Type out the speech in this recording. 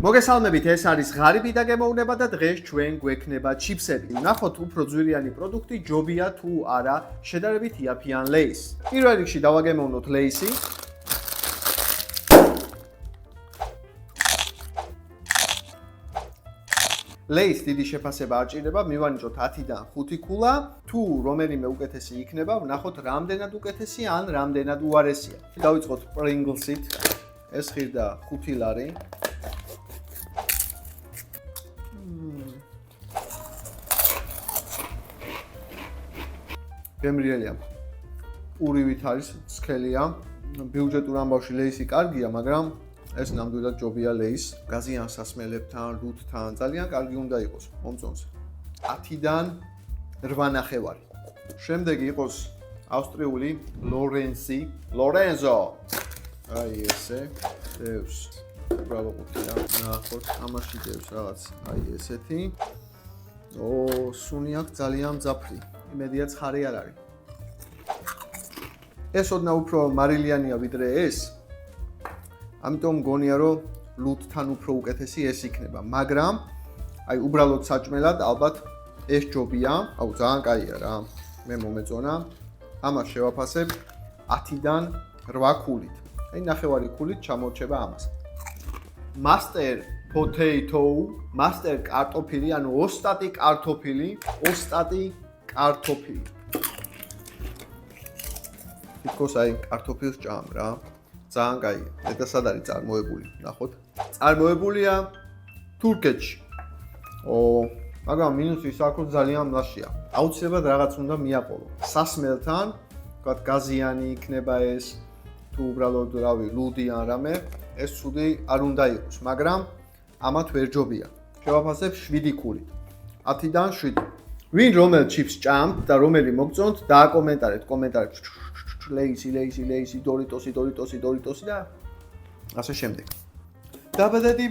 მოგესალმებით, ეს არის ღარიბი და გემოვნება და დღეს ჩვენ გვექნება ჩიფსები. ნახოთ უფრო ძვირიანი პროდუქტი ჯობია თუ არა შედარებით იაფიან ლეის. პირველ რიგში დავაგემოვნოთ ლეისი. ლეის დიდი შეფასება არ ჭირდება, მივანიჭოთ 10-დან 5 ქულა. თუ რომელიმე უკეთესი იქნება, ვნახოთ რამდენად უკეთესია ან რამდენად უარესია. დავიწყოთ პრინგლსით. ეს ხირდა 5 ლარი. გემრიელია. პურივით არის, სქელია. ბიუჯეტურ ამბავში ლეისი კარგია, მაგრამ ეს ნამდვილად ჯობია ლეის. გაზიან სასმელებთან, ლუთთან, ძალიან კარგი უნდა იყოს მომწონს. 10-დან 8.5. შემდეგი იყოს ავსტრიული ლორენზო. აი ესე. დევს. ბრავო ყუთია. ნახოთ, ამაში დევს რაღაც. აი ესეთი. სუნი აქვს ძალიან მძაფრი. იმედია ცხარი არ არის. ეს ოდნავ უფრო მარილიანია ვიდრე ეს. ამიტომ მგონია რომ ლუთთან უფრო უკეთესი ეს იქნება, მაგრამ აი უბრალოდ საჭმელად ალბათ ეს ჯობია. აუ ძალიან კაია რა. მე მომეწონა. ამას შევაფასებ 10-დან 8 ქულით. აი 9.5 ქულით ჩამორჩება ამას. Master potato, master კარტოფილი, ანუ ოსტატი კარტოფილი. თითქოს აი კარტოფილს ჭამ რა. ძალიან კაია. და სად არის წარმოებული? ნახოთ. წარმოებულია თურქეთში. მაგრამ მინუსი ის აქვს ძალიან მლაშია. აუცილებლად რაღაც უნდა მიაყოლო. სასმელთან, თქვათ გაზიანი იქნება ეს, თუ უბრალოდ რავი, ლუდი ან რამე, ეს ცუდი არ უნდა იყოს, მაგრამ ამათ ვერ ჯობია. შევაფასებ 7 ქულით. 10-დან 7. ვინ რომელ ჩიფს ჭამთ და რომელი მოგწონთ, დააკომენტარეთ კომენტარებში. ლეისი, დორიტოსი და ასე შემდეგ. დაბადები.